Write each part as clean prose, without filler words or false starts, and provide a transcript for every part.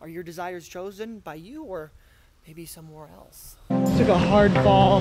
Are your desires chosen by you or maybe somewhere else? Took a hard fall.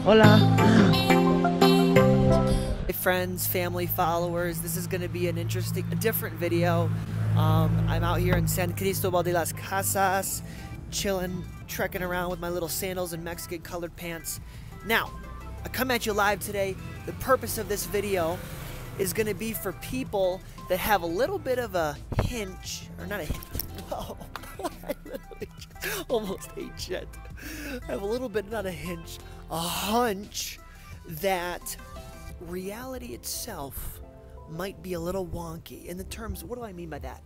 Hola. Hey friends, family, followers, this is going to be a different video. I'm out here in San Cristobal de las Casas, chilling, trekking around with my little sandals and Mexican colored pants. Now, I come at you live today. The purpose of this video is going to be for people that have a little bit of a hinge, or not a hinge, whoa, I literally just almost ate shit. I have a little bit, not a hinge, a hunch that reality itself might be a little wonky. In the terms, what do I mean by that?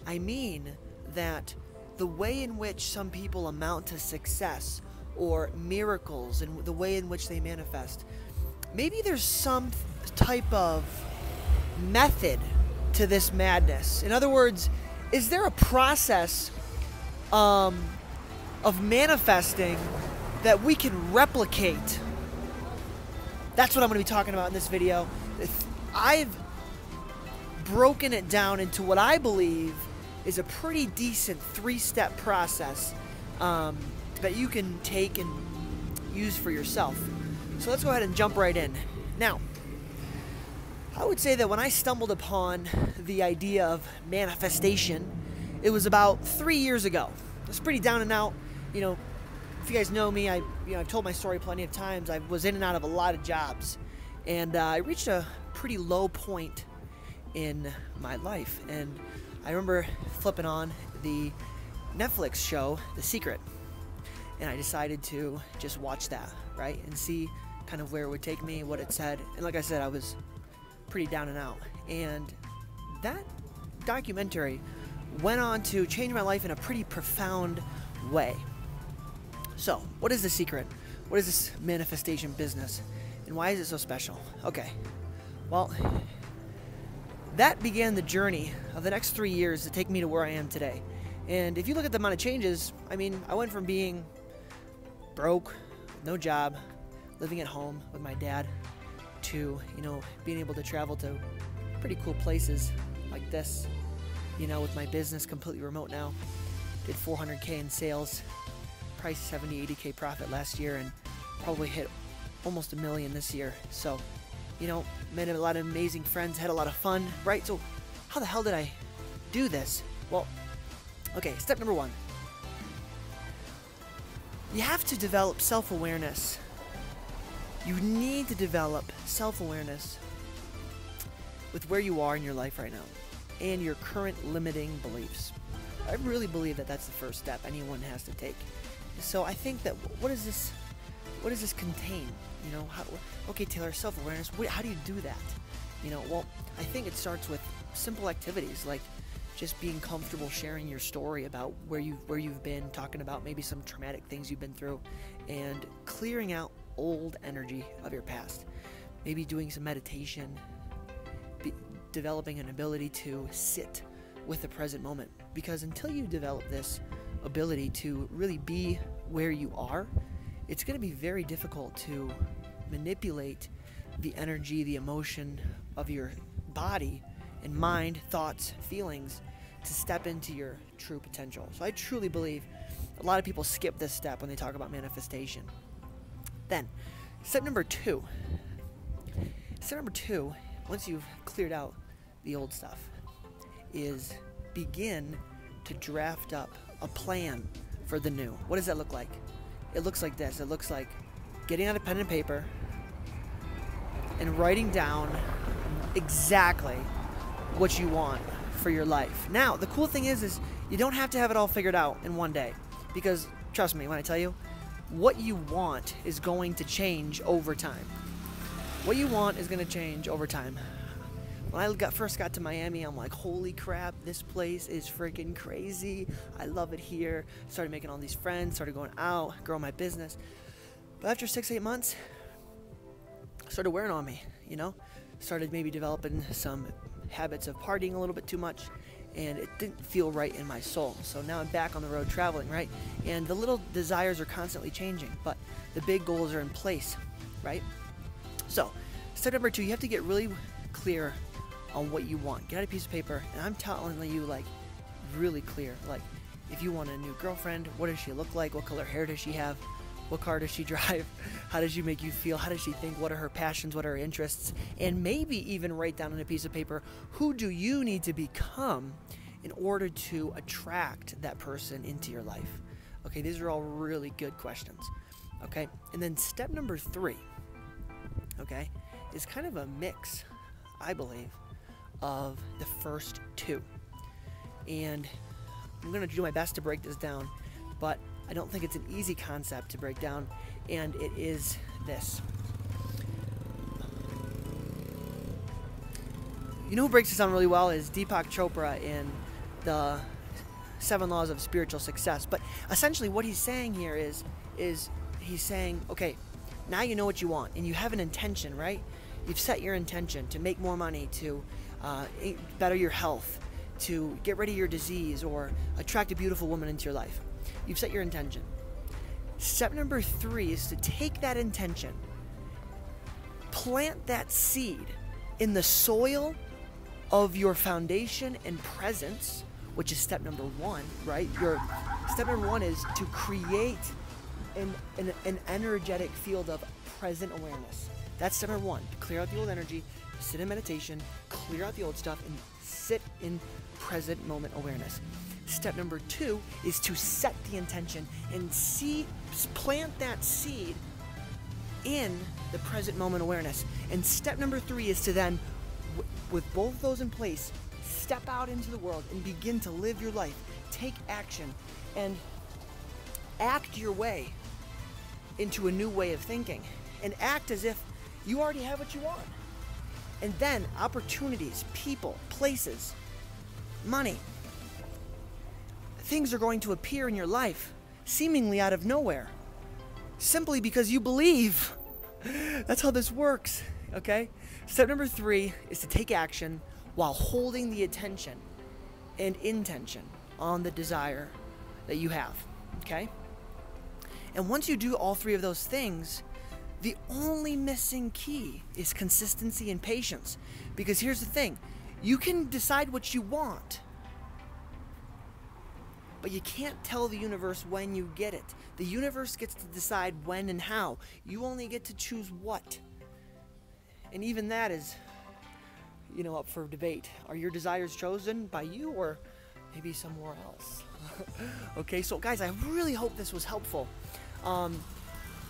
I mean that the way in which some people amount to success or miracles and the way in which they manifest, maybe there's some type of method to this madness. In other words, is there a process of manifesting that we can replicate? That's what I'm going to be talking about in this video. I've broken it down into what I believe is a pretty decent 3-step process that you can take and use for yourself. So let's go ahead and jump right in. Now, I would say that when I stumbled upon the idea of manifestation, it was about 3 years ago. I was pretty down and out. You know, if you guys know me, I've told my story plenty of times. I was in and out of a lot of jobs, and I reached a pretty low point in my life. And I remember flipping on the Netflix show, The Secret, and I decided to just watch that, right, and see kind of where it would take me, what it said. And like I said, I was pretty down and out. And that documentary went on to change my life in a pretty profound way. So, what is The Secret? What is this manifestation business? And why is it so special? Okay, well, that began the journey of the next 3 years to take me to where I am today. And if you look at the amount of changes, I mean, I went from being broke, no job, living at home with my dad, to, being able to travel to pretty cool places like this, with my business completely remote now. Did 400K in sales, priced 70, 80K profit last year, and probably hit almost $1 million this year. So, met a lot of amazing friends, had a lot of fun, right? So how the hell did I do this? Well, okay, step number 1. You have to develop self-awareness. You need to develop self-awareness with where you are in your life right now and your current limiting beliefs. I really believe that that's the first step anyone has to take. So I think that what does this contain? Okay, Taylor, self-awareness. How do you do that? Well, I think it starts with simple activities like just being comfortable sharing your story about where you've been, talking about maybe some traumatic things you've been through, and clearing out old energy of your past. Maybe doing some meditation, developing an ability to sit with the present moment. Because until you develop this ability to really be where you are, it's going to be very difficult to manipulate the energy, the emotion of your body and mind, thoughts, feelings to step into your true potential. So I truly believe a lot of people skip this step when they talk about manifestation. Then, step number 2. Step number 2, once you've cleared out the old stuff, is begin to draft up a plan for the new. What does that look like? It looks like this. It looks like getting out a pen and paper and writing down exactly what you want for your life. Now, the cool thing is you don't have to have it all figured out in one day, because trust me when I tell you, what you want is going to change over time. What you want is going to change over time. When I first got to Miami, I'm like, holy crap, this place is freaking crazy. I love it here. Started making all these friends, started going out, growing my business. But after 6-8 months, started wearing on me, Started maybe developing some habits of partying a little bit too much, and it didn't feel right in my soul. So now I'm back on the road traveling, right? And the little desires are constantly changing, but the big goals are in place, right? So Step number 2, you have to get really clear on what you want. Get out a piece of paper, and I'm telling you, like, really clear. Like, if you want a new girlfriend, what does she look like? What color hair does she have? What car does she drive? How does she make you feel? How does she think? What are her passions? What are her interests? And maybe even write down on a piece of paper, who do you need to become in order to attract that person into your life? Okay, these are all really good questions. Okay, and then step number 3, okay, is kind of a mix, I believe, of the first 2. And I'm going to do my best to break this down, but I don't think it's an easy concept to break down, and it is this. You know who breaks this down really well is Deepak Chopra in the 7 Laws of Spiritual Success. But essentially what he's saying here is he's saying, okay, now you know what you want, and you have an intention, right? You've set your intention to make more money, to better your health, to get rid of your disease, or attract a beautiful woman into your life. You've set your intention. Step number 3 is to take that intention, plant that seed in the soil of your foundation and presence, which is step number 1, right? Step number 1 is to create an energetic field of present awareness. That's step number 1. Clear out the old energy, sit in meditation, clear out the old stuff, and sit in present moment awareness. Step number 2 is to set the intention and plant that seed in the present moment awareness. And step number 3 is to then, with both of those in place, step out into the world and begin to live your life. Take action and act your way into a new way of thinking, and act as if you already have what you want. And then opportunities, people, places, money, things are going to appear in your life seemingly out of nowhere, simply because you believe. That's how this works, okay? Step number 3 is to take action while holding the attention and intention on the desire that you have, okay? And once you do all 3 of those things, the only missing key is consistency and patience. Because here's the thing, you can decide what you want, but you can't tell the universe when you get it. The universe gets to decide when and how. You only get to choose what. And even that is, up for debate. Are your desires chosen by you or maybe somewhere else? Okay, so guys, I really hope this was helpful.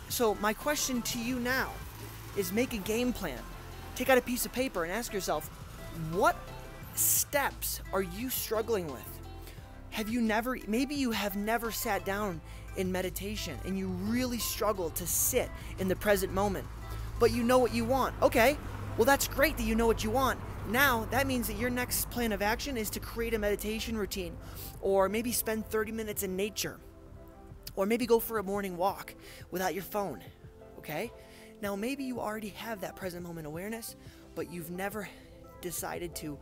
So my question to you now is, make a game plan. Take out a piece of paper and ask yourself, what steps are you struggling with? Maybe you have never sat down in meditation and you really struggle to sit in the present moment, but you know what you want. Okay, well, that's great that you know what you want. Now, that means that your next plan of action is to create a meditation routine, or maybe spend 30 minutes in nature, or maybe go for a morning walk without your phone, okay? Now, maybe you already have that present moment awareness, but you've never decided to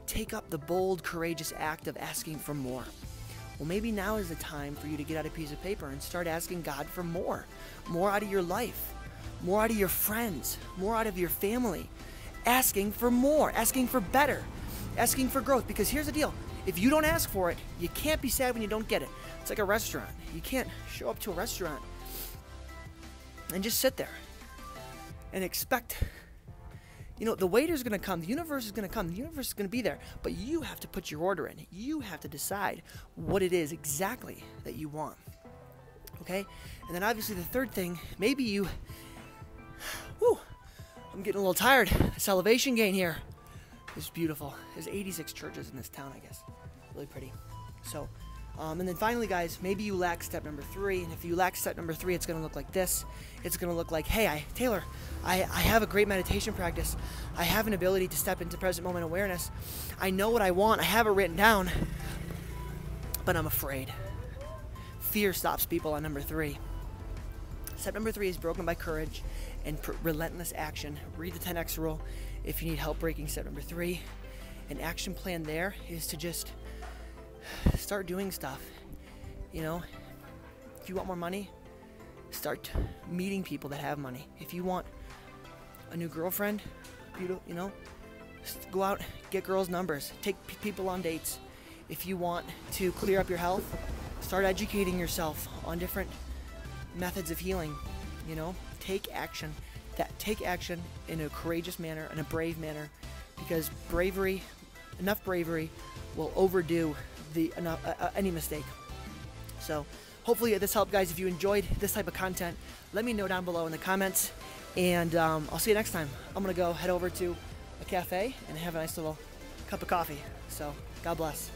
take up the bold, courageous act of asking for more. Well, maybe now is the time for you to get out a piece of paper and start asking God for more. More out of your life, more out of your friends, more out of your family. Asking for more, asking for better, asking for growth. Because here's the deal, if you don't ask for it, you can't be sad when you don't get it. It's like a restaurant. You can't show up to a restaurant and just sit there and expect, the waiter's going to come, the universe is going to come, the universe is going to be there, but you have to put your order in. You have to decide what it is exactly that you want, okay? And then obviously the third thing, maybe I'm getting a little tired. This elevation gain here is beautiful. There's 86 churches in this town, I guess. Really pretty. So, and then finally, guys, maybe you lack step number 3. And if you lack step number 3, it's going to look like this. It's going to look like, hey, Taylor, I have a great meditation practice. I have an ability to step into present moment awareness. I know what I want. I have it written down. But I'm afraid. Fear stops people on number 3. Step number 3 is broken by courage and relentless action. Read the 10X rule if you need help breaking step number 3. An action plan there is to just start doing stuff. If you want more money, start meeting people that have money. If you want a new girlfriend, go out, get girls' numbers, take people on dates. If you want to clear up your health, start educating yourself on different methods of healing. Take action. Take action in a courageous manner, in a brave manner, because enough bravery will overdo any mistake. So hopefully this helped, guys. If you enjoyed this type of content, let me know down below in the comments, and I'll see you next time. I'm gonna go head over to a cafe and have a nice little cup of coffee. So God bless.